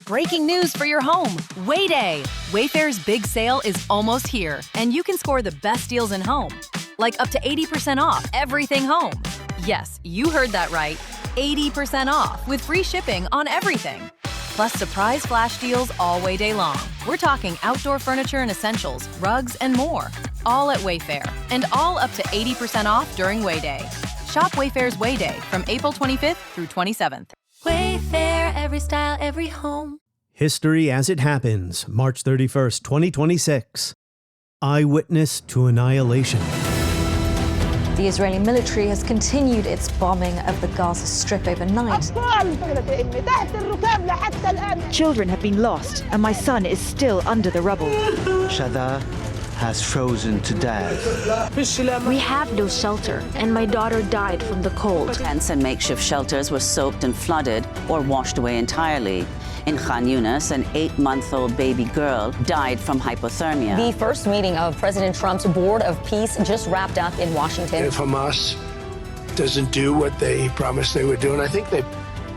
breaking news for your home. Way-Day. Wayfair's big sale is almost here, and you can score the best deals in home. Like up to 80% off everything home. Yes, you heard that right. 80% off with free shipping on everything. Plus surprise flash deals all Way-Day long. We're talking outdoor furniture and essentials, rugs, and more. All at Wayfair, and all up to 80% off during Way-Day. Shop Wayfair's Way-Day from April 25th through 27th. Wayfair, every style, every home. History as it happens, March 31st, 2026. Eyewitness to Annihilation. The Israeli military has continued its bombing of the Gaza Strip overnight. Children have been lost, and my son is still under the rubble. Shada has frozen to death. We have no shelter, and my daughter died from the cold. Tents and makeshift shelters were soaked and flooded or washed away entirely. In Khan Yunis, an 8-month-old baby girl died from hypothermia. The first meeting of President Trump's Board of Peace just wrapped up in Washington. If Hamas doesn't do what they promised they would do, and I think they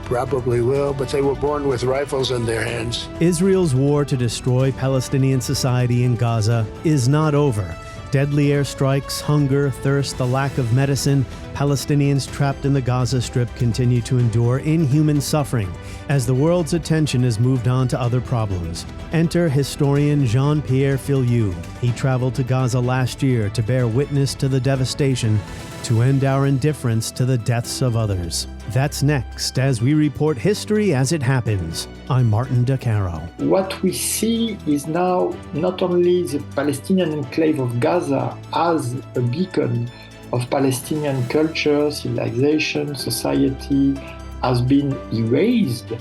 probably will, but they were born with rifles in their hands. Israel's war to destroy Palestinian society in Gaza is not over. Deadly airstrikes, hunger, thirst, the lack of medicine, Palestinians trapped in the Gaza Strip continue to endure inhuman suffering as the world's attention has moved on to other problems. Enter historian Jean-Pierre Filiu. He traveled to Gaza last year to bear witness to the devastation, to end our indifference to the deaths of others. That's next as we report history as it happens. I'm Martin DeCaro. What we see is now not only the Palestinian enclave of Gaza as a beacon of Palestinian culture, civilization, society has been erased,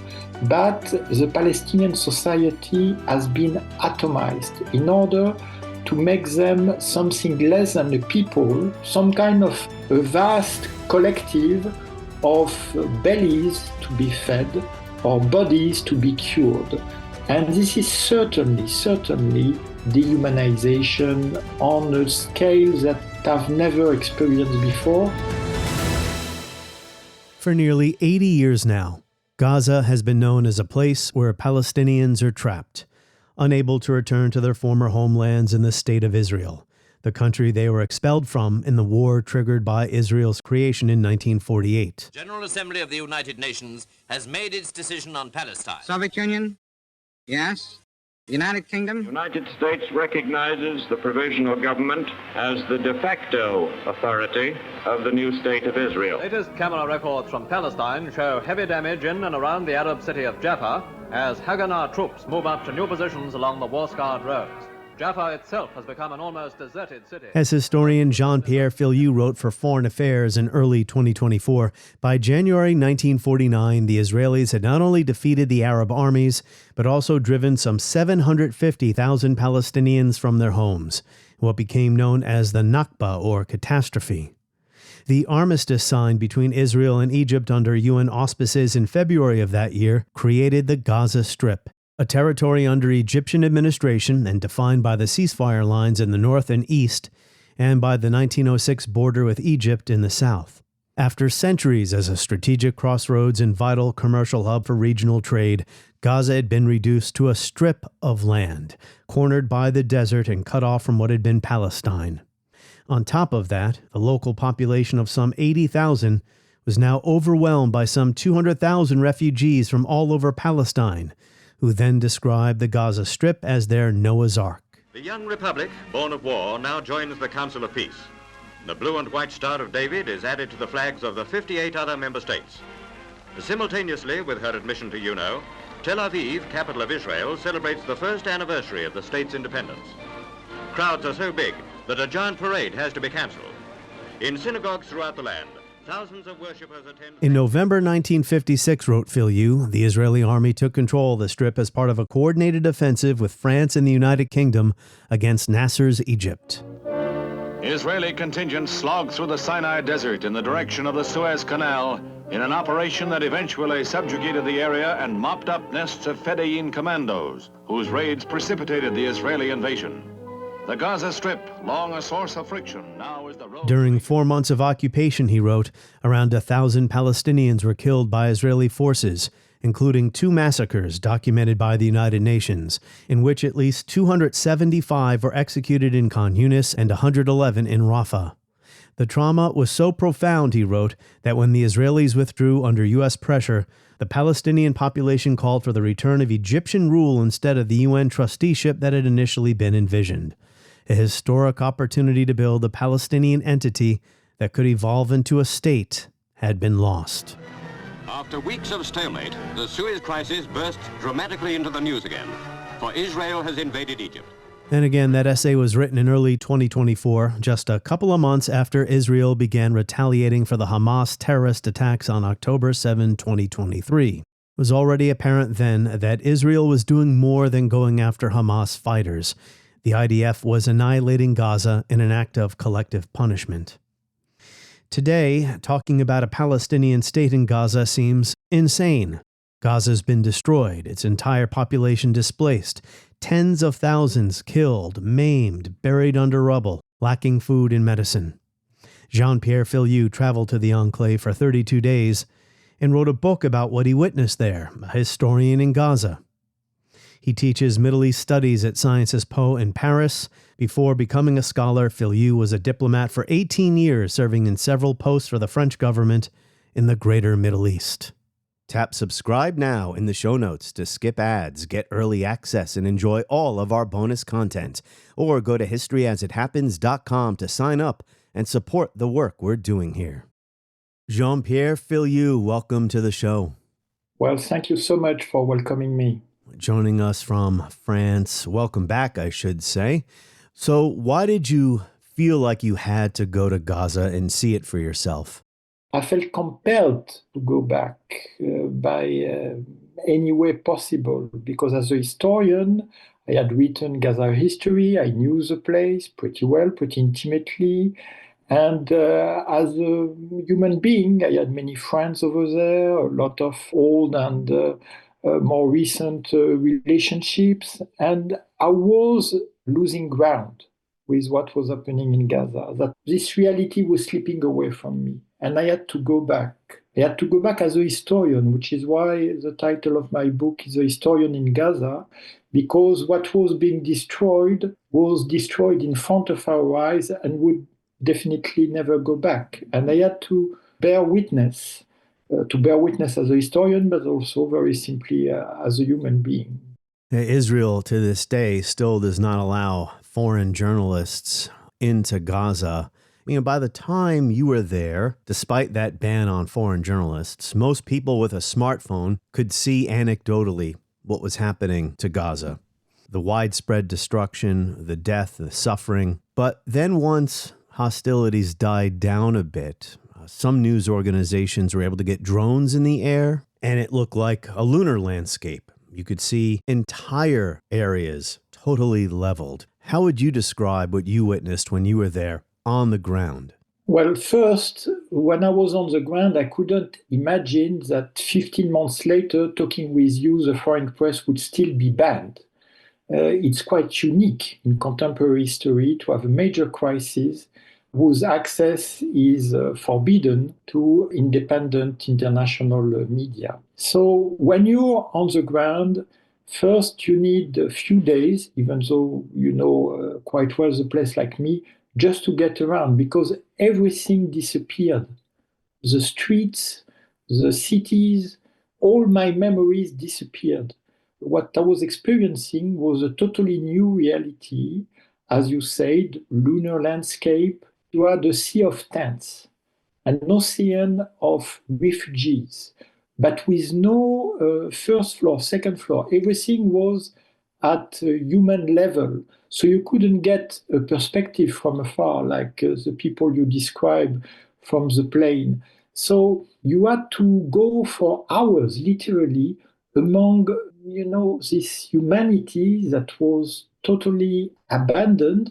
but the Palestinian society has been atomized in order to make them something less than a people, some kind of a vast collective of bellies to be fed or bodies to be cured. And this is certainly dehumanization on a scale that I've never experienced before. For nearly 80 years now, Gaza has been known as a place where Palestinians are trapped, unable to return to their former homelands in the State of Israel, the country they were expelled from in the war triggered by Israel's creation in 1948. General Assembly of the United Nations has made its decision on Palestine. Soviet Union? Yes. United Kingdom? United States recognizes the provisional government as the de facto authority of the new state of Israel. Latest camera records from Palestine show heavy damage in and around the Arab city of Jaffa as Haganah troops move up to new positions along the war-scarred roads. Jaffa itself has become an almost deserted city. As historian Jean-Pierre Filiu wrote for Foreign Affairs in early 2024, by January 1949, the Israelis had not only defeated the Arab armies, but also driven some 750,000 Palestinians from their homes, what became known as the Nakba, or catastrophe. The armistice signed between Israel and Egypt under UN auspices in February of that year created the Gaza Strip, a territory under Egyptian administration and defined by the ceasefire lines in the north and east, and by the 1906 border with Egypt in the south. After centuries as a strategic crossroads and vital commercial hub for regional trade, Gaza had been reduced to a strip of land, cornered by the desert and cut off from what had been Palestine. On top of that, the local population of some 80,000 was now overwhelmed by some 200,000 refugees from all over Palestine, who then described the Gaza Strip as their Noah's Ark. The young republic, born of war, now joins the Council of Peace. The blue and white Star of David is added to the flags of the 58 other member states. Simultaneously with her admission to UNO, Tel Aviv, capital of Israel, celebrates the first anniversary of the state's independence. Crowds are so big that a giant parade has to be cancelled. In synagogues throughout the land, thousands of worshippers attend. In November 1956, wrote Filiu, the Israeli army took control of the Strip as part of a coordinated offensive with France and the United Kingdom against Nasser's Egypt. Israeli contingents slogged through the Sinai Desert in the direction of the Suez Canal in an operation that eventually subjugated the area and mopped up nests of Fedayeen commandos, whose raids precipitated the Israeli invasion. The Gaza Strip, long a source of friction, now is the road. During 4 months of occupation, he wrote, around 1,000 Palestinians were killed by Israeli forces, including 2 massacres documented by the United Nations, in which at least 275 were executed in Khan Yunis and 111 in Rafah. The trauma was so profound, he wrote, that when the Israelis withdrew under U.S. pressure, the Palestinian population called for the return of Egyptian rule instead of the UN trusteeship that had initially been envisioned. A historic opportunity to build a Palestinian entity that could evolve into a state had been lost. After weeks of stalemate, the Suez Crisis burst dramatically into the news again, for Israel has invaded Egypt. And again, that essay was written in early 2024, just a couple of months after Israel began retaliating for the Hamas terrorist attacks on October 7, 2023. It was already apparent then that Israel was doing more than going after Hamas fighters. The IDF was annihilating Gaza in an act of collective punishment. Today, talking about a Palestinian state in Gaza seems insane. Gaza's been destroyed, its entire population displaced, tens of thousands killed, maimed, buried under rubble, lacking food and medicine. Jean-Pierre Filiu traveled to the enclave for 32 days and wrote a book about what he witnessed there, a historian in Gaza. He teaches Middle East studies at Sciences Po in Paris. Before becoming a scholar, Filiu was a diplomat for 18 years, serving in several posts for the French government in the greater Middle East. Tap subscribe now in the show notes to skip ads, get early access, and enjoy all of our bonus content. Or go to historyasithappens.com to sign up and support the work we're doing here. Jean-Pierre Filiu, welcome to the show. Well, thank you so much for welcoming me. Joining us from France. Welcome back, I should say. So why did you feel like you had to go to Gaza and see it for yourself? I felt compelled to go back by any way possible, because as a historian, I had written Gaza history, I knew the place pretty well, pretty intimately, and as a human being, I had many friends over there, a lot of old and more recent relationships, and I was losing ground with what was happening in Gaza, that this reality was slipping away from me. And I had to go back. I had to go back as a historian, which is why the title of my book is A Historian in Gaza, because what was being destroyed was destroyed in front of our eyes and would definitely never go back. And I had to bear witness as a historian, but also very simply as a human being. Israel to this day still does not allow foreign journalists into Gaza. By the time you were there, despite that ban on foreign journalists, most people with a smartphone could see anecdotally what was happening to Gaza. The widespread destruction, the death, the suffering. But then once hostilities died down a bit, some news organizations were able to get drones in the air, and it looked like a lunar landscape. You could see entire areas totally leveled. How would you describe what you witnessed when you were there on the ground? Well, first, when I was on the ground, I couldn't imagine that 15 months later, talking with you, the foreign press would still be banned. It's quite unique in contemporary history to have a major crisis whose access is forbidden to independent international media. So when you're on the ground, first you need a few days, even though you know quite well the place like me, just to get around, because everything disappeared. The streets, the cities, all my memories disappeared. What I was experiencing was a totally new reality. As you said, lunar landscape. You had a sea of tents, an ocean of refugees, but with no first floor, second floor. Everything was at a human level. So you couldn't get a perspective from afar, like the people you describe from the plane. So you had to go for hours, literally, among, this humanity that was totally abandoned,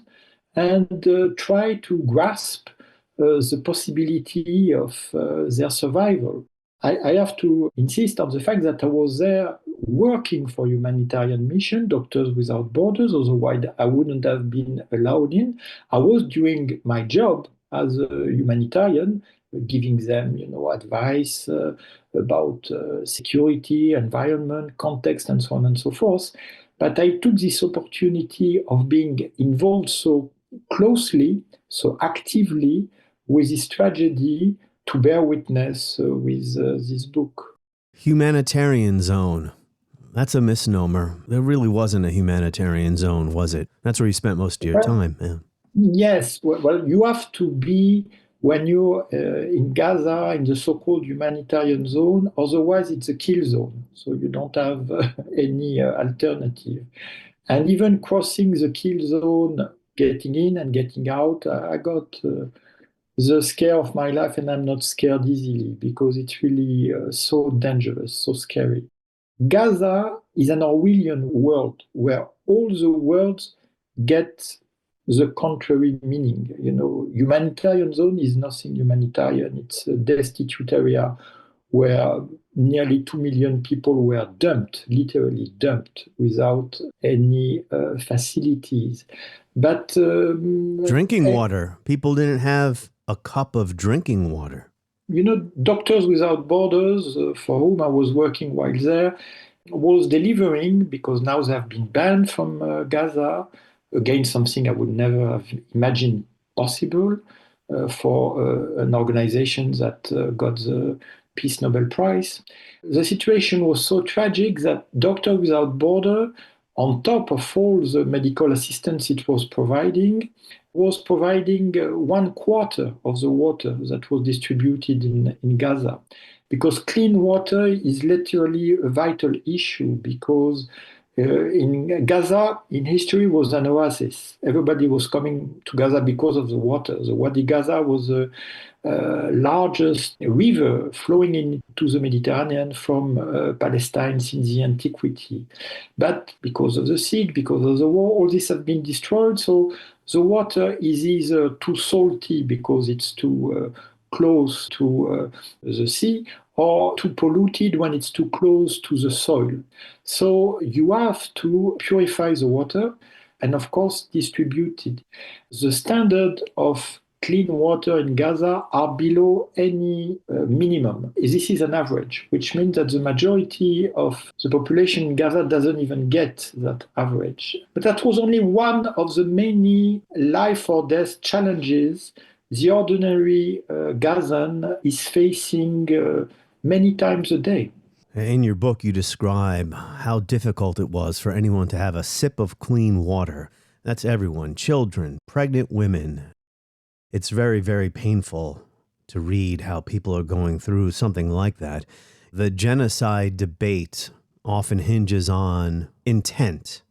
and try to grasp the possibility of their survival. I have to insist on the fact that I was there working for humanitarian mission, Doctors Without Borders, otherwise I wouldn't have been allowed in. I was doing my job as a humanitarian, giving them, advice about security, environment, context, and so on and so forth. But I took this opportunity of being involved so closely, so actively with this tragedy to bear witness with this book. Humanitarian zone. That's a misnomer. There really wasn't a humanitarian zone, was it? That's where you spent most of your time. Yeah. Yes. Well, you have to be when you're in Gaza, in the so-called humanitarian zone. Otherwise, it's a kill zone. So you don't have any alternative. And even crossing the kill zone, getting in and getting out, I got the scare of my life, and I'm not scared easily because it's really so dangerous, so scary. Gaza is an Orwellian world where all the words get the contrary meaning. Humanitarian zone is nothing humanitarian. It's a destitute area where nearly 2 million people were dumped, literally dumped, without any facilities. But drinking water. People didn't have a cup of drinking water. Doctors Without Borders, for whom I was working while there, was delivering, because now they have been banned from Gaza, again, something I would never have imagined possible for an organization that got the Peace Nobel Prize. The situation was so tragic that Doctors Without Borders, on top of all the medical assistance it was providing 1/4 of the water that was distributed in Gaza. Because clean water is literally a vital issue, because in Gaza, in history, was an oasis. Everybody was coming to Gaza because of the water. The Wadi Gaza was the largest river flowing into the Mediterranean from Palestine since the antiquity. But because of the siege, because of the war, all this has been destroyed. So the water is either too salty because it's too close to the sea, or too polluted when it's too close to the soil. So you have to purify the water and, of course, distribute it. The standard of clean water in Gaza are below any minimum. This is an average, which means that the majority of the population in Gaza doesn't even get that average. But that was only one of the many life or death challenges the ordinary Gazan is facing many times a day. In your book, you describe how difficult it was for anyone to have a sip of clean water. That's everyone, children, pregnant women. It's very, very painful to read how people are going through something like that. The genocide debate often hinges on intent.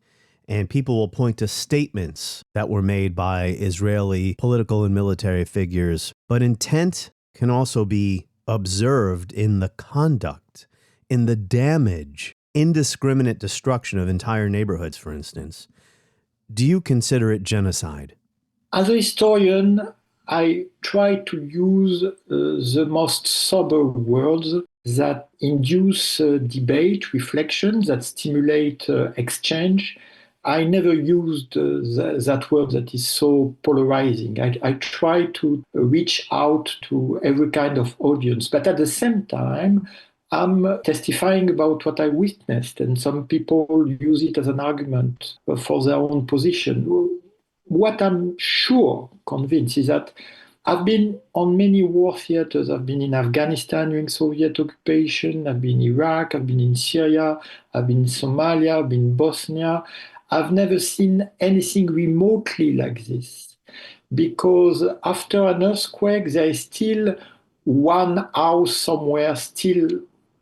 And people will point to statements that were made by Israeli political and military figures. But intent can also be observed in the conduct, in the damage, indiscriminate destruction of entire neighborhoods, for instance. Do you consider it genocide? As a historian, I try to use the most sober words that induce debate, reflection, that stimulate exchange. I never used that word that is so polarizing. I try to reach out to every kind of audience, but at the same time, I'm testifying about what I witnessed, and some people use it as an argument for their own position. What I'm convinced is that I've been on many war theaters. I've been in Afghanistan during Soviet occupation. I've been in Iraq. I've been in Syria. I've been in Somalia. I've been in Bosnia. I've never seen anything remotely like this, because after an earthquake, there is still one house somewhere still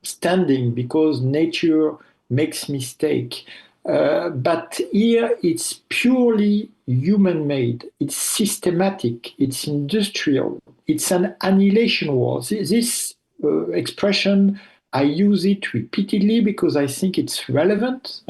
standing because nature makes mistake. But here it's purely human-made. It's systematic. It's industrial. It's an annihilation war. This expression, I use it repeatedly because I think it's relevant.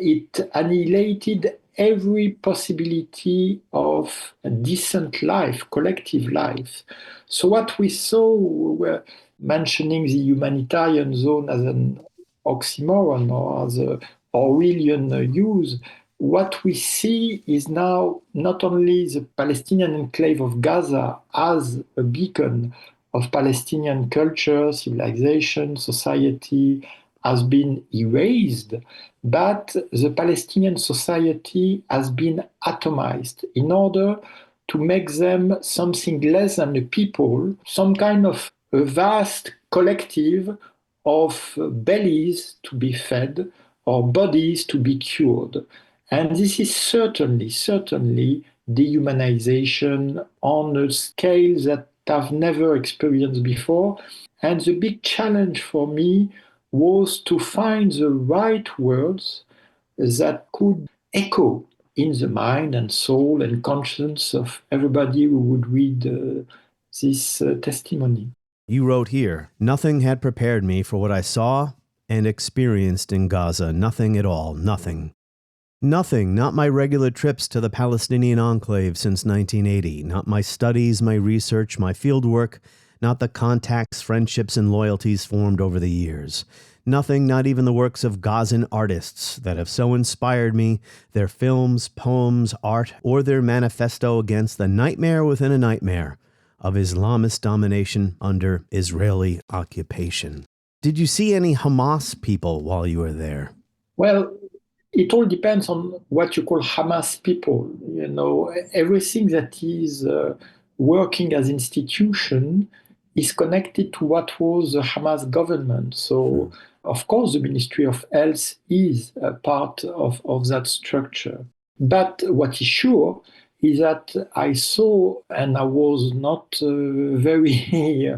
It annihilated every possibility of a decent life, collective life. So what we saw, we're mentioning the humanitarian zone as an oxymoron or as a Orwellian use. What we see is now not only the Palestinian enclave of Gaza as a beacon of Palestinian culture, civilization, society has been erased, but the Palestinian society has been atomized in order to make them something less than a people, some kind of a vast collective of bellies to be fed or bodies to be cured. And this is certainly dehumanization on a scale that I've never experienced before. And the big challenge for me was to find the right words that could echo in the mind and soul and conscience of everybody who would read this testimony. You wrote here, "Nothing had prepared me for what I saw and experienced in Gaza. Nothing at all. Nothing. Nothing, not my regular trips to the Palestinian enclave since 1980, not my studies, my research, my fieldwork, not the contacts, friendships, and loyalties formed over the years. Nothing, not even the works of Gazan artists that have so inspired me, their films, poems, art, or their manifesto against the nightmare within a nightmare of Islamist domination under Israeli occupation." Did you see any Hamas people while you were there? Well, it all depends on what you call Hamas people. You know, everything that is working as institution is connected to what was the Hamas government. So, of course, the Ministry of Health is a part of that structure. But what is sure is that I saw, and I was not very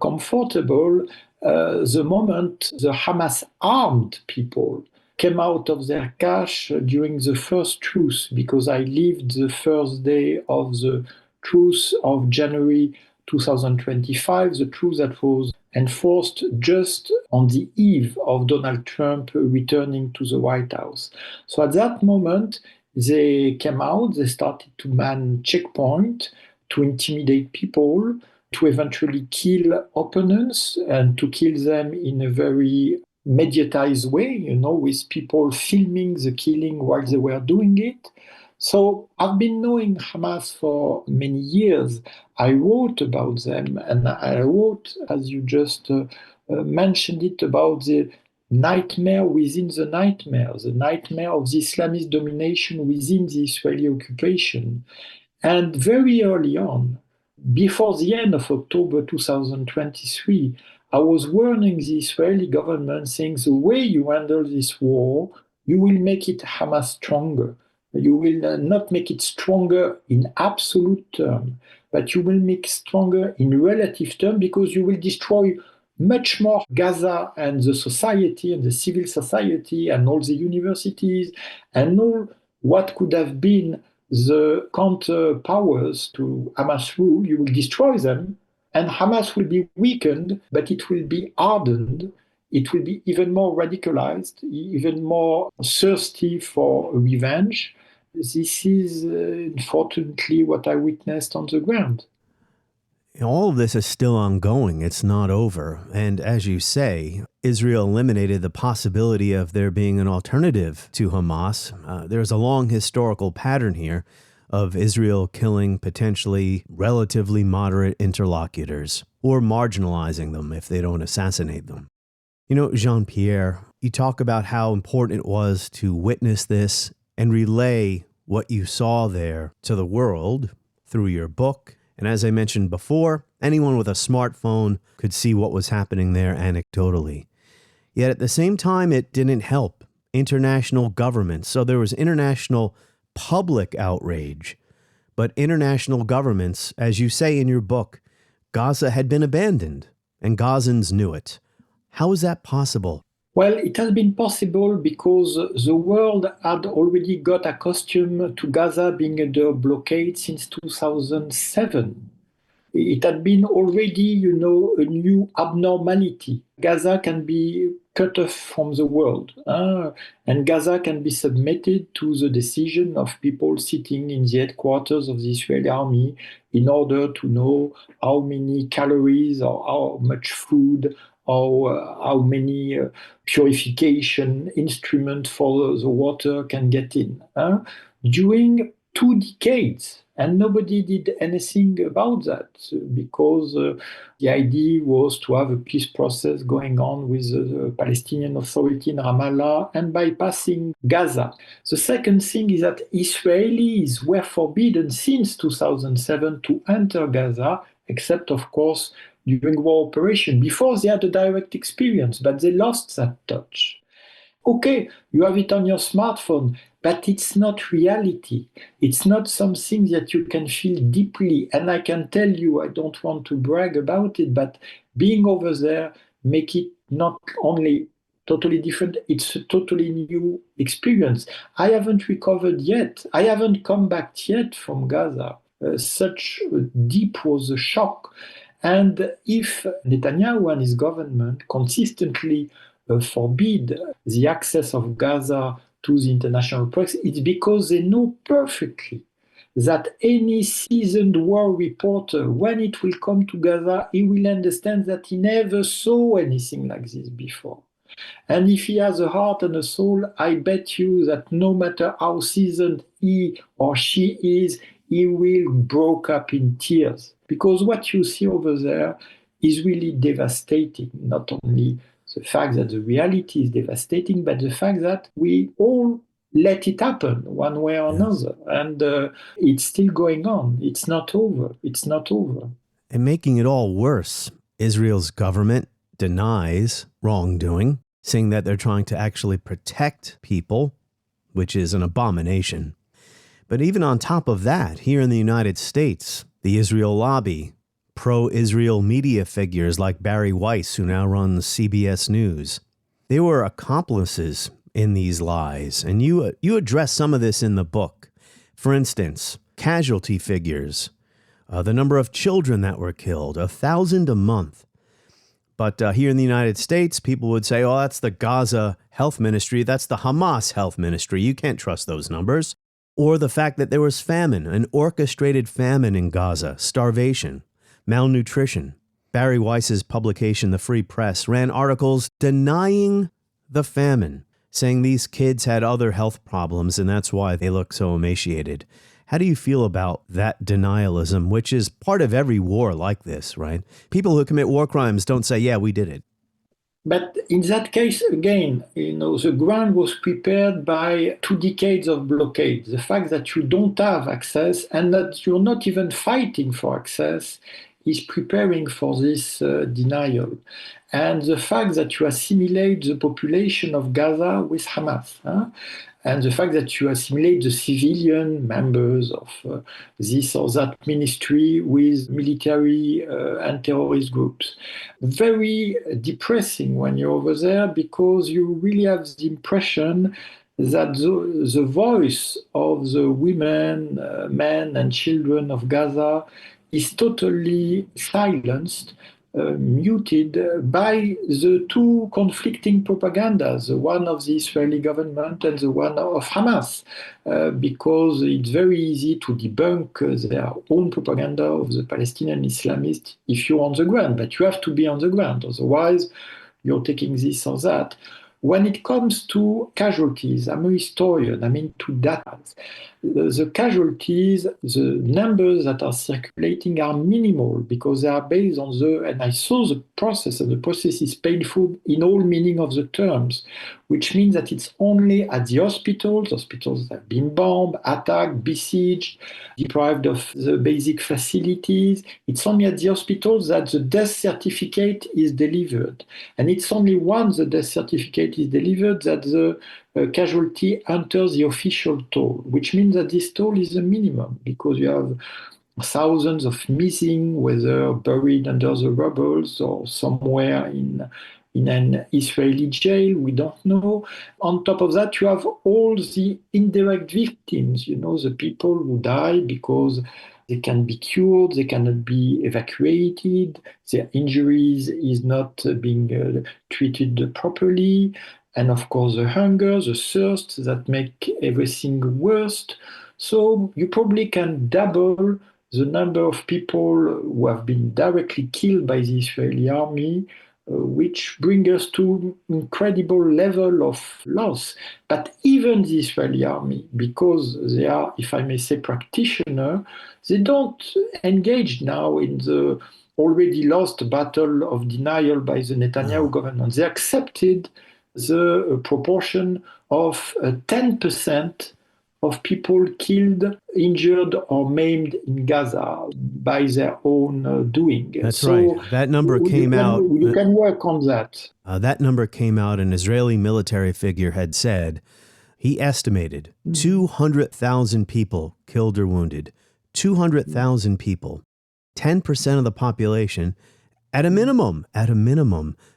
comfortable, the moment the Hamas armed people came out of their cache during the first truce, because I lived the first day of the truce of January 2025, the truce that was enforced just on the eve of Donald Trump returning to the White House. So at that moment, they came out, they started to man checkpoint, to intimidate people, to eventually kill opponents, and to kill them in a very mediatized way, you know, with people filming the killing while they were doing it. So I've been knowing Hamas for many years. I wrote about them, and I wrote, as you just mentioned it, about the nightmare within the nightmare of the Islamist domination within the Israeli occupation. And very early on, before the end of October 2023, I was warning the Israeli government, saying the way you handle this war, you will make it Hamas stronger. You will not make it stronger in absolute terms, but you will make it stronger in relative terms, because you will destroy much more Gaza and the society and the civil society and all the universities and all what could have been the counter powers to Hamas rule. You will destroy them, and Hamas will be weakened, but it will be hardened. It will be even more radicalized, even more thirsty for revenge. This is, unfortunately, what I witnessed on the ground. All of this is still ongoing. It's not over. And as you say, Israel eliminated the possibility of there being an alternative to Hamas. There's a long historical pattern here of Israel killing potentially relatively moderate interlocutors or marginalizing them if they don't assassinate them. You know, Jean-Pierre, you talk about how important it was to witness this and relay what you saw there to the world through your book. And as I mentioned before, anyone with a smartphone could see what was happening there anecdotally. Yet at the same time, it didn't help international governments. So there was international public outrage. But international governments, as you say in your book, Gaza had been abandoned, and Gazans knew it. How is that possible? Well, it has been possible because the world had already got accustomed to Gaza being under blockade since 2007. It had been already, a new abnormality. Gaza can be cut off from the world, and Gaza can be submitted to the decision of people sitting in the headquarters of the Israeli army in order to know how many calories or how much food or how many purification instruments for the water can get in. During 2 decades. And nobody did anything about that because the idea was to have a peace process going on with the Palestinian Authority in Ramallah and bypassing Gaza. The second thing is that Israelis were forbidden since 2007 to enter Gaza, except, of course, during war operation. Before, they had a direct experience, but they lost that touch. Okay, you have it on your smartphone, but it's not reality. It's not something that you can feel deeply. And I can tell you, I don't want to brag about it, but being over there make it not only totally different, it's a totally new experience. I haven't recovered yet. I haven't come back yet from Gaza. Such deep was the shock. And if Netanyahu and his government consistently forbid the access of Gaza to the international press, it's because they know perfectly that any seasoned war reporter, when it will come to Gaza, he will understand that he never saw anything like this before. And if he has a heart and a soul, I bet you that no matter how seasoned he or she is, he will break up in tears. Because what you see over there is really devastating, not only the fact that the reality is devastating, but the fact that we all let it happen one way or another. And it's still going on. It's not over. It's not over. And making it all worse, Israel's government denies wrongdoing, saying that they're trying to actually protect people, which is an abomination. But even on top of that, here in the United States, the Israel lobby, pro-Israel media figures like Barry Weiss, who now runs CBS News, they were accomplices in these lies. And you address some of this in the book. For instance, casualty figures, the number of children that were killed, 1,000 a month. But here in the United States, people would say, oh, that's the Gaza Health Ministry. That's the Hamas Health Ministry. You can't trust those numbers. Or the fact that there was famine, an orchestrated famine in Gaza, starvation, malnutrition. Barry Weiss's publication, The Free Press, ran articles denying the famine, saying these kids had other health problems and that's why they look so emaciated. How do you feel about that denialism, which is part of every war like this, right? People who commit war crimes don't say, yeah, we did it. But in that case, again, the ground was prepared by 2 decades of blockade. The fact that you don't have access and that you're not even fighting for access is preparing for this denial. And the fact that you assimilate the population of Gaza with Hamas, and the fact that you assimilate the civilian members of this or that ministry with military and terrorist groups. Very depressing when you're over there because you really have the impression that the voice of the women, men and children of Gaza is totally silenced, muted by the 2 conflicting propagandas, the one of the Israeli government and the one of Hamas, because it's very easy to debunk their own propaganda of the Palestinian Islamists if you're on the ground, but you have to be on the ground, otherwise you're taking this or that. When it comes to casualties, I'm a historian, I'm into data. The casualties, the numbers that are circulating are minimal because they are based on and I saw the process, and the process is painful in all meaning of the terms, which means that it's only at the hospitals that have been bombed, attacked, besieged, deprived of the basic facilities. It's only at the hospitals that the death certificate is delivered. And it's only once the death certificate is delivered that the casualty enters the official toll, which means that this toll is the minimum because you have thousands of missing, whether buried under the rubble or somewhere in an Israeli jail, we don't know. On top of that, you have all the indirect victims, the people who die because they can be cured, they cannot be evacuated, their injuries is not being treated properly. And of course, the hunger, the thirst that make everything worse. So you probably can double the number of people who have been directly killed by the Israeli army which bring us to incredible level of loss. But even the Israeli army, because they are, if I may say, practitioner, they don't engage now in the already lost battle of denial by the Netanyahu government. They accepted the proportion of 10% of people killed, injured, or maimed in Gaza by their own doing. That's right. That number came out. You can work on that. That number came out. An Israeli military figure had said he estimated 200,000 people killed or wounded. 200,000 people, 10% of the population, at a minimum.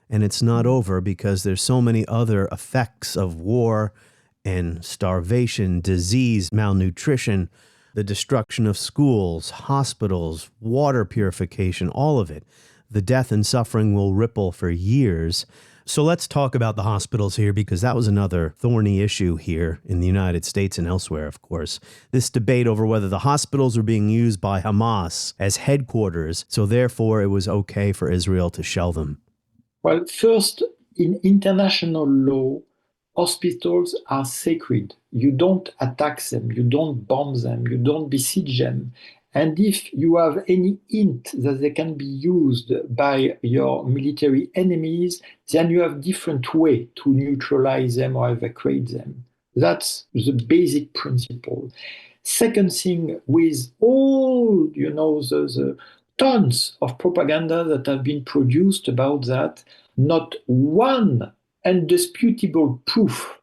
And it's not over because there's so many other effects of war and starvation, disease, malnutrition, the destruction of schools, hospitals, water purification, all of it. The death and suffering will ripple for years. So let's talk about the hospitals here, because that was another thorny issue here in the United States and elsewhere, of course. This debate over whether the hospitals were being used by Hamas as headquarters, so therefore it was okay for Israel to shell them. Well, first, in international law, hospitals are sacred. You don't attack them, you don't bomb them, you don't besiege them. And if you have any hint that they can be used by your military enemies, then you have different way to neutralize them or evacuate them. That's the basic principle. Second thing, with all, the tons of propaganda that have been produced about that, not one indisputable proof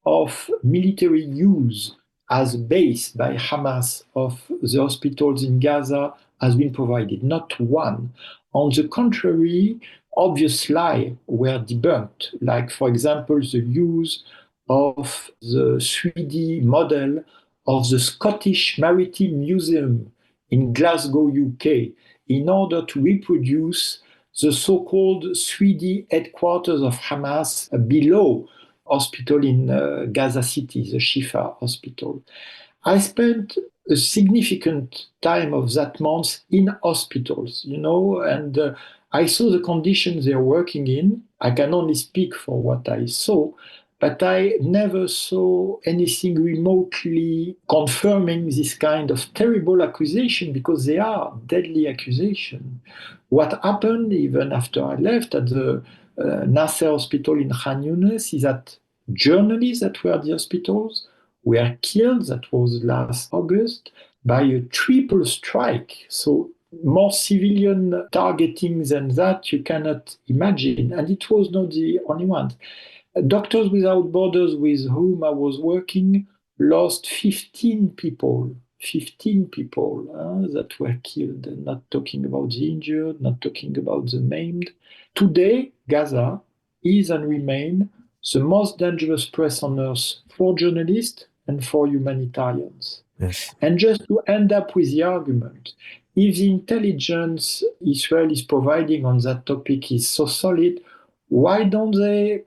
of military use as a base by Hamas of the hospitals in Gaza has been provided. Not one. On the contrary, obvious lies were debunked, like, for example, the use of the 3D model of the Scottish Maritime Museum in Glasgow, UK, in order to reproduce the so-called 3D headquarters of Hamas below hospital in Gaza City, the Shifa hospital. I spent a significant time of that month in hospitals, and I saw the conditions they're working in. I can only speak for what I saw, but I never saw anything remotely confirming this kind of terrible accusation, because they are deadly accusations. What happened, even after I left at the Nasser Hospital in Khan Yunis, is that journalists that were at the hospitals were killed, that was last August, by a triple strike. So more civilian targeting than that you cannot imagine. And it was not the only one. Doctors Without Borders, with whom I was working, lost 15 people. 15 people that were killed, not talking about the injured, not talking about the maimed. Today, Gaza is and remains the most dangerous place on earth for journalists and for humanitarians. Yes. And just to end up with the argument, if the intelligence Israel is providing on that topic is so solid, why don't they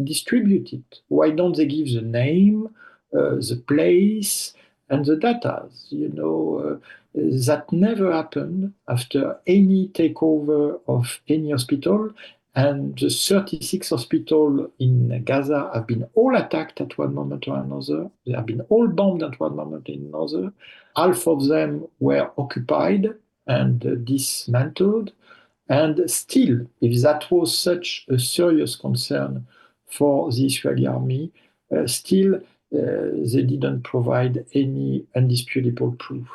distribute it? Why don't they give the name, the place, and the data? That never happened after any takeover of any hospital. And the 36 hospitals in Gaza have been all attacked at one moment or another. They have been all bombed at one moment or another. Half of them were occupied and dismantled. And still, if that was such a serious concern for the Israeli army, still they didn't provide any indisputable proof.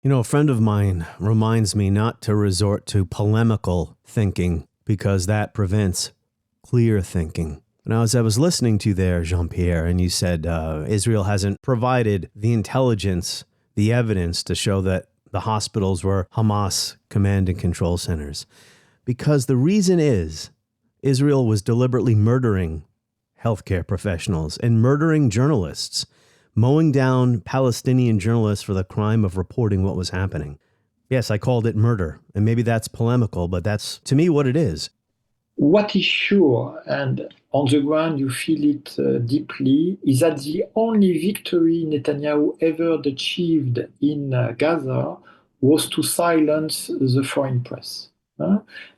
A friend of mine reminds me not to resort to polemical thinking, because that prevents clear thinking. Now, as I was listening to you there, Jean-Pierre, and you said Israel hasn't provided the intelligence, the evidence to show that the hospitals were Hamas command and control centers. Because the reason is Israel was deliberately murdering healthcare professionals and murdering journalists, mowing down Palestinian journalists for the crime of reporting what was happening. Yes, I called it murder, and maybe that's polemical, but that's, to me, what it is. What is sure, and on the ground you feel it deeply, is that the only victory Netanyahu ever achieved in Gaza was to silence the foreign press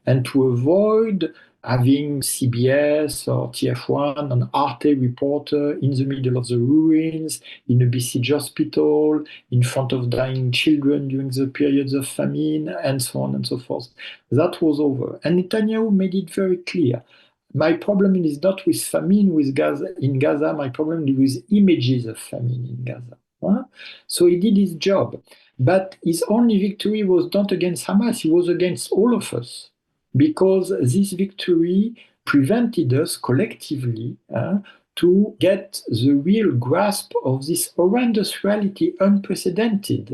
and to avoid having CBS or TF1, an Arte reporter in the middle of the ruins, in a besieged hospital, in front of dying children during the periods of famine, and so on and so forth. That was over. And Netanyahu made it very clear. My problem is not with famine in Gaza, my problem is with images of famine in Gaza. So he did his job. But his only victory was not against Hamas, it was against all of us. Because this victory prevented us collectively to get the real grasp of this horrendous reality, unprecedented.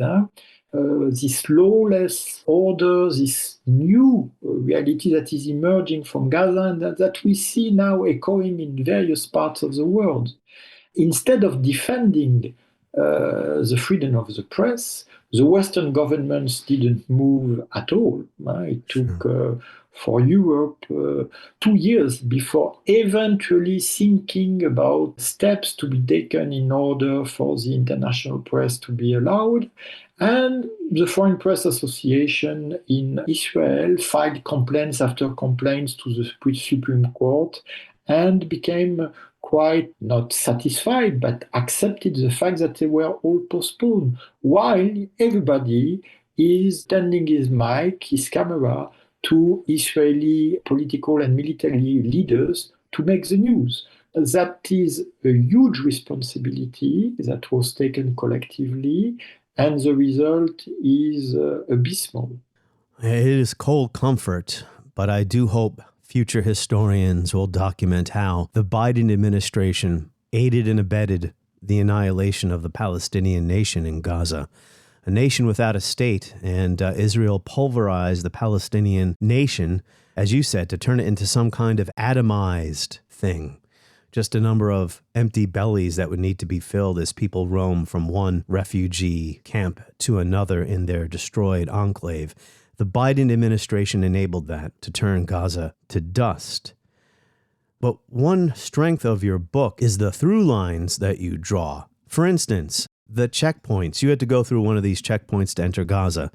This lawless order, this new reality that is emerging from Gaza and that we see now echoing in various parts of the world. Instead of defending the freedom of the press, the Western governments didn't move at all. It took, for Europe, 2 years before eventually thinking about steps to be taken in order for the international press to be allowed. And the Foreign Press Association in Israel filed complaints after complaints to the Supreme Court and became quite not satisfied, but accepted the fact that they were all postponed, while everybody is sending his mic, his camera, to Israeli political and military leaders to make the news. That is a huge responsibility that was taken collectively, and the result is abysmal. It is cold comfort, but I do hope future historians will document how the Biden administration aided and abetted the annihilation of the Palestinian nation in Gaza, a nation without a state, and Israel pulverized the Palestinian nation, as you said, to turn it into some kind of atomized thing. Just a number of empty bellies that would need to be filled as people roam from one refugee camp to another in their destroyed enclave. The Biden administration enabled that, to turn Gaza to dust. But one strength of your book is the through lines that you draw. For instance, the checkpoints. You had to go through one of these checkpoints to enter Gaza.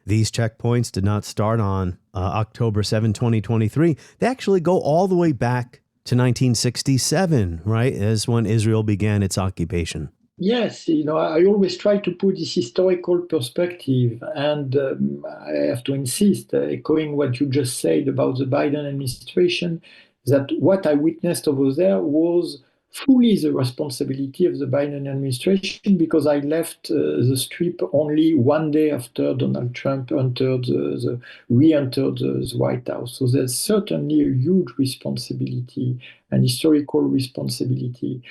These checkpoints did not start on October 7, 2023. They actually go all the way back to 1967, right, as when Israel began its occupation. Yes, I always try to put this historical perspective, and I have to insist, echoing what you just said about the Biden administration, that what I witnessed over there was fully the responsibility of the Biden administration, because I left the Strip only one day after Donald Trump re-entered the White House. So there's certainly a huge responsibility, an historical responsibility.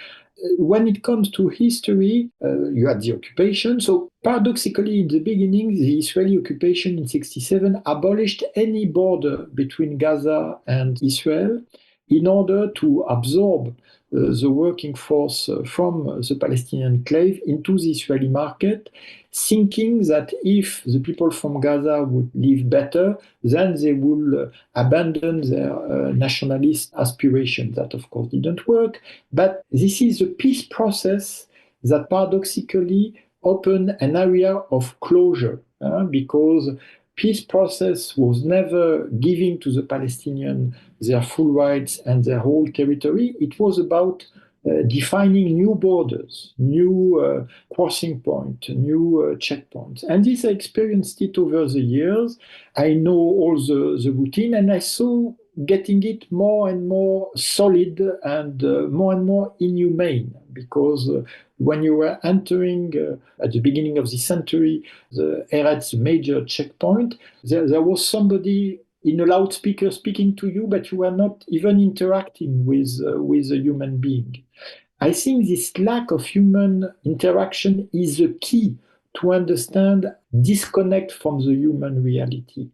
When it comes to history, you had the occupation. So paradoxically, in the beginning, the Israeli occupation in 1967 abolished any border between Gaza and Israel in order to absorb the working force from the Palestinian enclave into the Israeli market, thinking that if the people from Gaza would live better, then they will abandon their nationalist aspirations. That, of course, didn't work. But this is a peace process that paradoxically opened an area of closure, because peace process was never giving to the Palestinians their full rights and their whole territory. It was about defining new borders, new crossing points, new checkpoints. And this, I experienced it over the years. I know all the routine, and I saw getting it more and more solid and more inhumane, because when you were entering at the beginning of the century, the Eretz major checkpoint, there was somebody in a loudspeaker speaking to you, but you were not even interacting with a human being. I think this lack of human interaction is the key to understand disconnect from the human reality.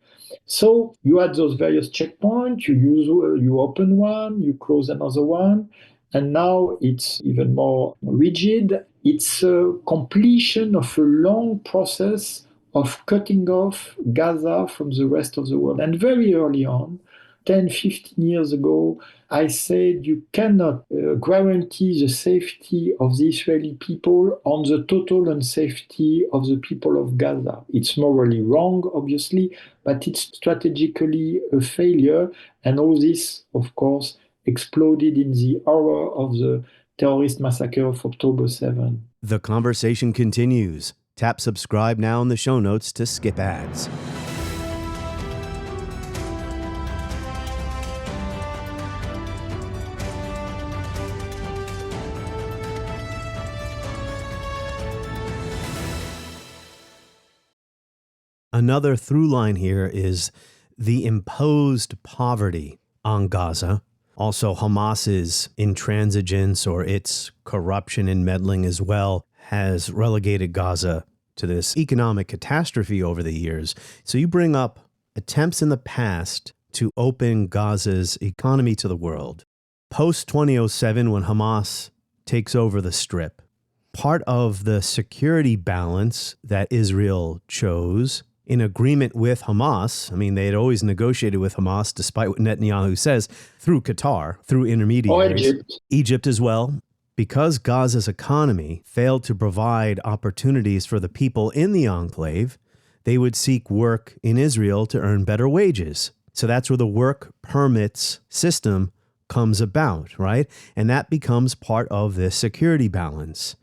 So you had those various checkpoints, you open one, you close another one, and now it's even more rigid. It's a completion of a long process of cutting off Gaza from the rest of the world. And very early on, 10, 15 years ago, I said you cannot guarantee the safety of the Israeli people on the total unsafety of the people of Gaza. It's morally wrong, obviously, but it's strategically a failure. And all this, of course, exploded in the horror of the terrorist massacre of October 7. The conversation continues. Tap subscribe now in the show notes to skip ads. Another through line here is the imposed poverty on Gaza. Also, Hamas's intransigence or its corruption and meddling as well has relegated Gaza to this economic catastrophe over the years. So you bring up attempts in the past to open Gaza's economy to the world. Post 2007, when Hamas takes over the Strip, part of the security balance that Israel chose in agreement with Hamas, I mean, they had always negotiated with Hamas, despite what Netanyahu says, through Qatar, through intermediaries. Egypt as well. Because Gaza's economy failed to provide opportunities for the people in the enclave, they would seek work in Israel to earn better wages. So that's where the work permits system comes about, right? And that becomes part of this security balance.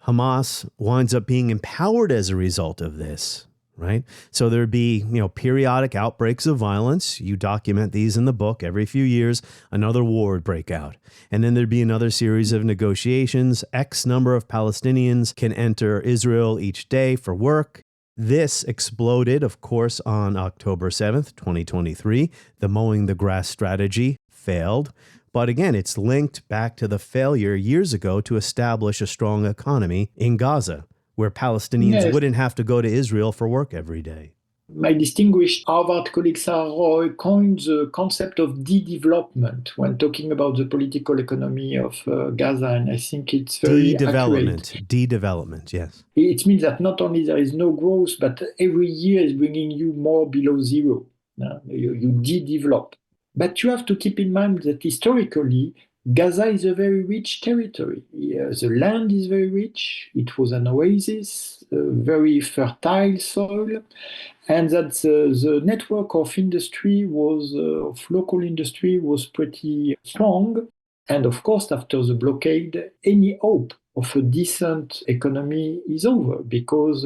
Hamas winds up being empowered as a result of this. Right. So there'd be, periodic outbreaks of violence. You document these in the book. Every few years, another war would break out. And then there'd be another series of negotiations. X number of Palestinians can enter Israel each day for work. This exploded, of course, on October 7th, 2023. The mowing the grass strategy failed. But again, it's linked back to the failure years ago to establish a strong economy in Gaza, where Palestinians wouldn't have to go to Israel for work every day. My distinguished Harvard colleague Sarah Roy coined the concept of de-development when talking about the political economy of Gaza, and I think it's very accurate. De-development, yes. It means that not only there is no growth, but every year is bringing you more below zero. You de-develop. But you have to keep in mind that historically, Gaza is a very rich territory. The land is very rich. It was an oasis, very fertile soil, and that the network of industry of local industry was pretty strong. And of course, after the blockade, any hope of a decent economy is over, because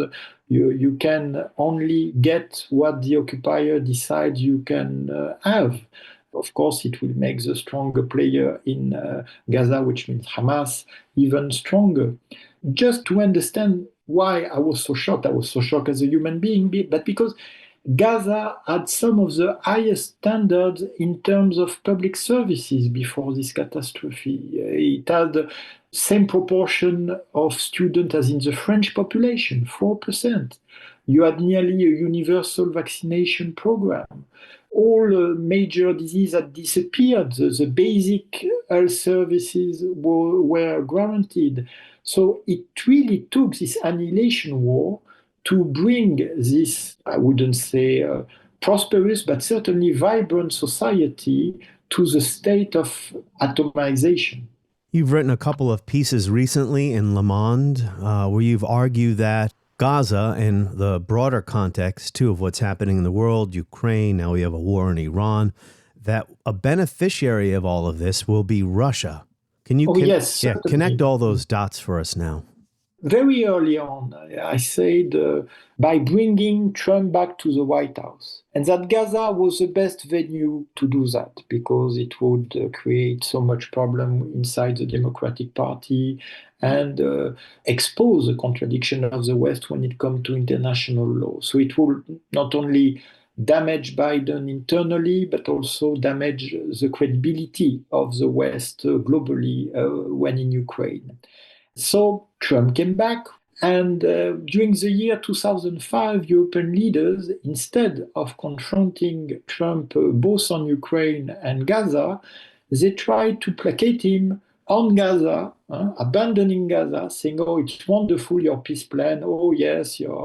you can only get what the occupier decides you can have. Of course, it will make the stronger player in Gaza, which means Hamas, even stronger. Just to understand why I was so shocked as a human being, but because Gaza had some of the highest standards in terms of public services before this catastrophe. It had the same proportion of students as in the French population, 4%. You had nearly a universal vaccination program. All major diseases had disappeared. The basic health services were guaranteed. So it really took this annihilation war to bring this, I wouldn't say prosperous, but certainly vibrant society to the state of atomization. You've written a couple of pieces recently in Le Monde where you've argued that Gaza, in the broader context, too, of what's happening in the world, Ukraine, now we have a war in Iran, that a beneficiary of all of this will be Russia. Can you connect all those dots for us now? Very early on, I said by bringing Trump back to the White House, and that Gaza was the best venue to do that, because it would create so much problem inside the Democratic Party and expose the contradiction of the West when it comes to international law. So it will not only damage Biden internally, but also damage the credibility of the West globally when in Ukraine. So Trump came back, and during the year 2005, European leaders, instead of confronting Trump both on Ukraine and Gaza, they tried to placate him on Gaza, abandoning Gaza, saying, oh, it's wonderful, your peace plan. Oh, yes, your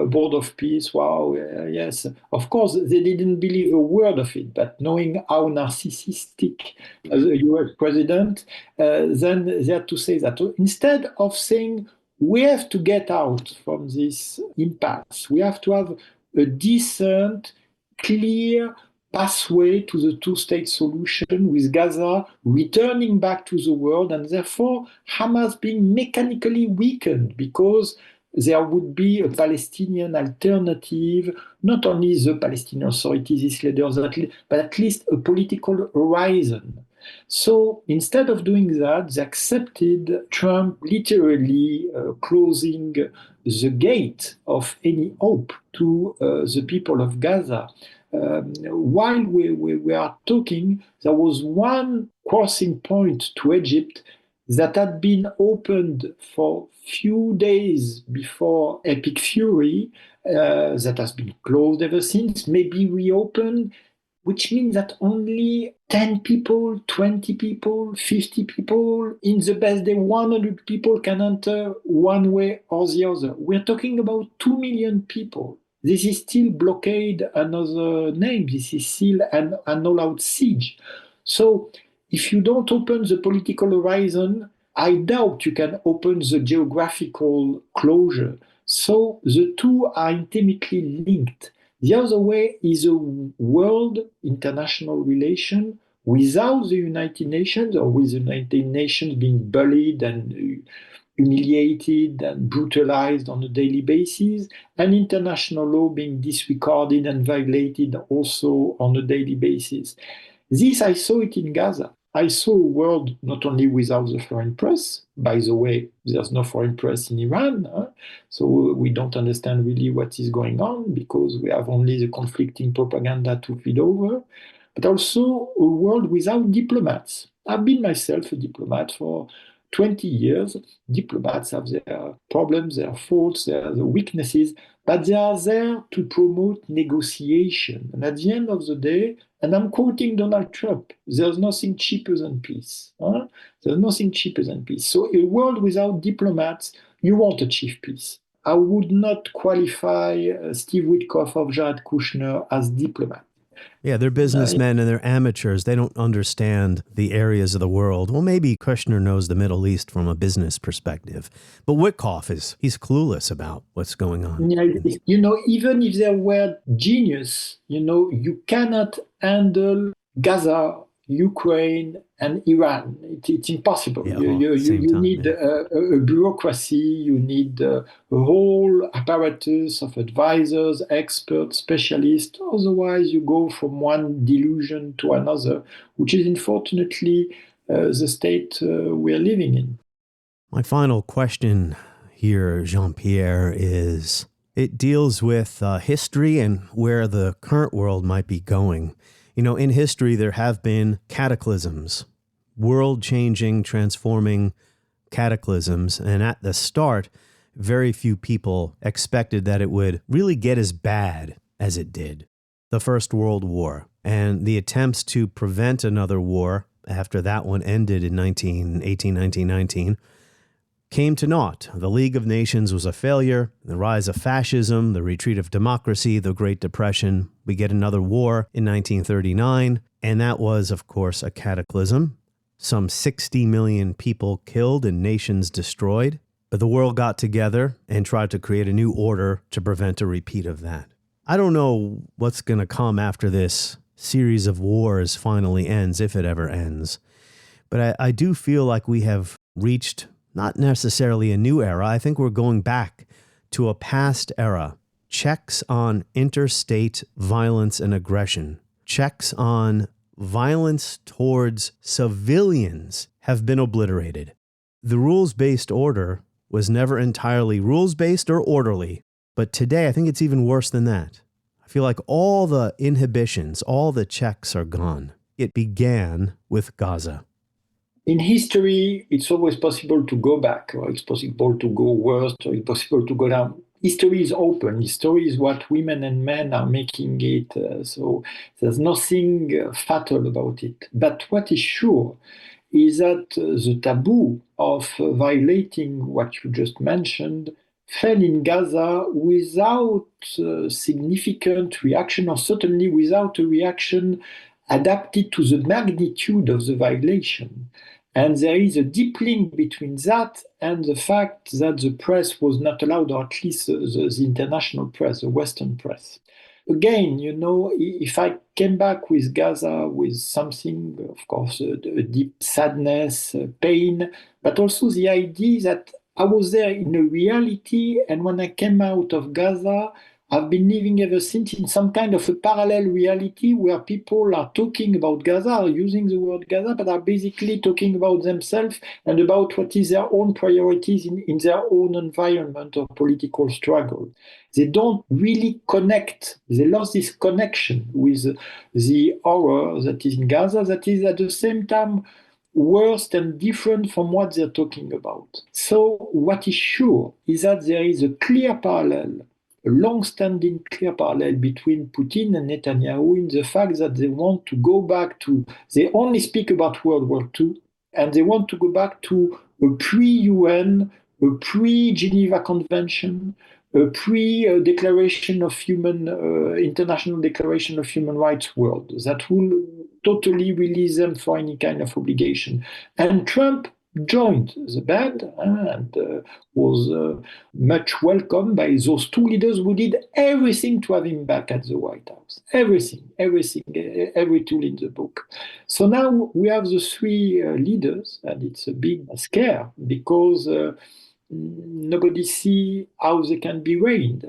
Board of Peace, wow, yes. Of course, they didn't believe a word of it, but knowing how narcissistic the US president, then they had to say that. Instead of saying, we have to get out from this impasse, we have to have a decent, clear pathway to the two-state solution with Gaza returning back to the world, and therefore Hamas being mechanically weakened because there would be a Palestinian alternative, not only the Palestinian Authority, these leaders, but at least a political horizon. So instead of doing that, they accepted Trump literally closing the gate of any hope to the people of Gaza. While we are talking, there was one crossing point to Egypt that had been opened for few days before Epic Fury, that has been closed ever since, maybe reopened, which means that only 10 people, 20 people, 50 people, in the best day, 100 people can enter one way or the other. We're talking about 2 million people. This is still blockade, another name. This is still an all-out siege. So if you don't open the political horizon, I doubt you can open the geographical closure. So the two are intimately linked. The other way is a world international relation without the United Nations, or with the United Nations being bullied and humiliated and brutalized on a daily basis, and international law being disregarded and violated also on a daily basis. This, I saw it in Gaza. I saw a world not only without the foreign press. By the way, there's no foreign press in Iran, so we don't understand really what is going on because we have only the conflicting propaganda to feed over, but also a world without diplomats. I've been myself a diplomat for 20 years. Diplomats have their problems, their faults, their weaknesses, but they are there to promote negotiation. And at the end of the day, and I'm quoting Donald Trump, there's nothing cheaper than peace. There's nothing cheaper than peace. So a world without diplomats, you won't achieve peace. I would not qualify Steve Witkoff or Jared Kushner as diplomats. Yeah, they're businessmen and they're amateurs. They don't understand the areas of the world. Well, maybe Kushner knows the Middle East from a business perspective. But Witkoff he's clueless about what's going on. Yeah, even if they were genius, you cannot handle Gaza, Ukraine, and Iran. It's impossible. Yeah, you need a bureaucracy, you need a whole apparatus of advisors, experts, specialists. Otherwise, you go from one delusion to another, which is unfortunately the state we're living in. My final question here, Jean-Pierre, is it deals with history and where the current world might be going. In history, there have been cataclysms, world-changing, transforming cataclysms. And at the start, very few people expected that it would really get as bad as it did. The First World War and the attempts to prevent another war after that one ended in 1919, came to naught. The League of Nations was a failure. The rise of fascism, the retreat of democracy, the Great Depression. We get another war in 1939, and that was, of course, a cataclysm. Some 60 million people killed and nations destroyed. But the world got together and tried to create a new order to prevent a repeat of that. I don't know what's going to come after this series of wars finally ends, if it ever ends. But I do feel like we have reached not necessarily a new era. I think we're going back to a past era. Checks on interstate violence and aggression, checks on violence towards civilians have been obliterated. The rules-based order was never entirely rules-based or orderly, but today I think it's even worse than that. I feel like all the inhibitions, all the checks are gone. It began with Gaza. In history, it's always possible to go back, or it's possible to go worse, or it's possible to go down. History is open. History is what women and men are making it. So there's nothing fatal about it. But what is sure is that the taboo of violating what you just mentioned fell in Gaza without significant reaction, or certainly without a reaction adapted to the magnitude of the violation. And there is a deep link between that and the fact that the press was not allowed, or at least the international press, the Western press. Again, if I came back with Gaza with something, of course, a deep sadness, pain, but also the idea that I was there in a reality, and when I came out of Gaza, I've been living ever since in some kind of a parallel reality where people are talking about Gaza, are using the word Gaza, but are basically talking about themselves and about what is their own priorities in their own environment or political struggle. They don't really connect. They lost this connection with the horror that is in Gaza, that is at the same time worse and different from what they're talking about. So what is sure is that there is a clear parallel, a long-standing clear parallel between Putin and Netanyahu in the fact that they want to go back to, they only speak about World War II, and they want to go back to a pre-UN, a pre-Geneva Convention, a pre-declaration of International Declaration of Human Rights world that will totally release them for any kind of obligation. And Trump joined the band and was much welcomed by those two leaders who did everything to have him back at the White House. Everything, every tool in the book. So now we have the three leaders, and it's a big scare because nobody see how they can be reigned.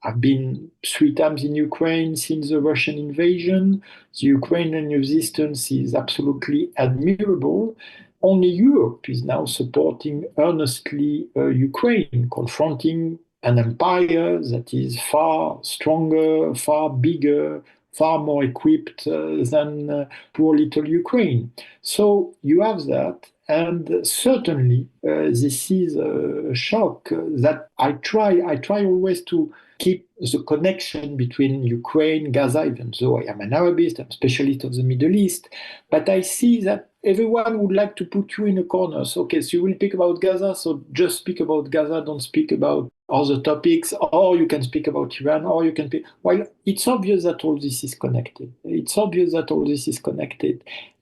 I've been 3 times in Ukraine since the Russian invasion. The Ukrainian resistance is absolutely admirable. Only Europe is now supporting earnestly Ukraine, confronting an empire that is far stronger, far bigger, far more equipped than poor little Ukraine. So you have that. And certainly, this is a shock that I try always to keep the connection between Ukraine, Gaza, even though I am an Arabist, I'm a specialist of the Middle East. But I see that everyone would like to put you in a corner. So, okay, so you will speak about Gaza, so just speak about Gaza, don't speak about other topics, or you can speak about Iran, or you can speak... Well, it's obvious that all this is connected.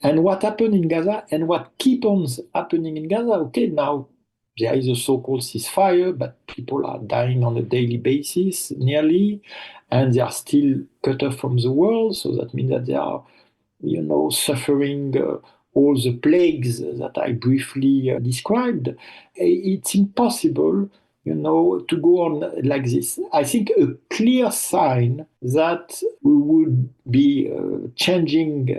And what happened in Gaza and what keeps on happening in Gaza, okay, now there is a so-called ceasefire, but people are dying on a daily basis, nearly, and they are still cut off from the world, so that means that they are, suffering all the plagues that I briefly described. It's impossible, to go on like this. I think a clear sign that we would be changing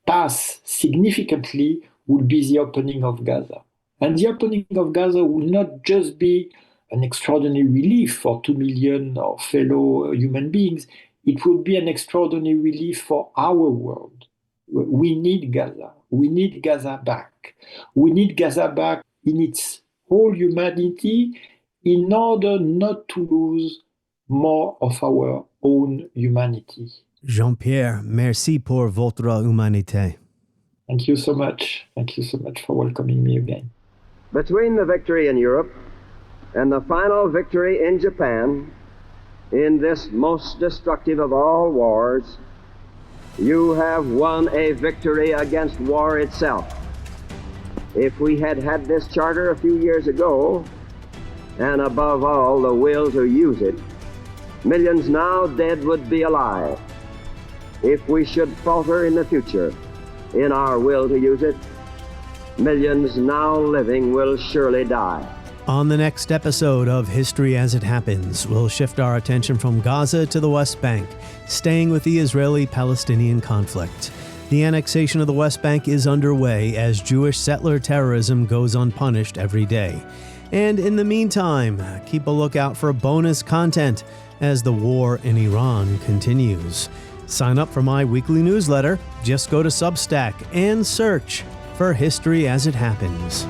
path significantly would be the opening of Gaza. And the opening of Gaza will not just be an extraordinary relief for 2 million of fellow human beings. It will be an extraordinary relief for our world. We need Gaza. We need Gaza back. We need Gaza back in its whole humanity in order not to lose more of our own humanity. Jean-Pierre, merci pour votre humanité. Thank you so much. Thank you so much for welcoming me again. Between the victory in Europe and the final victory in Japan, in this most destructive of all wars, you have won a victory against war itself. If we had had this charter a few years ago, and above all the will to use it, millions now dead would be alive. If we should falter in the future in our will to use it, millions now living will surely die. On the next episode of History as It Happens, we'll shift our attention from Gaza to the West Bank, staying with the Israeli-Palestinian conflict. The annexation of the West Bank is underway as Jewish settler terrorism goes unpunished every day. And in the meantime, keep a lookout for bonus content as the war in Iran continues. Sign up for my weekly newsletter. Just go to Substack and search for History as It Happens.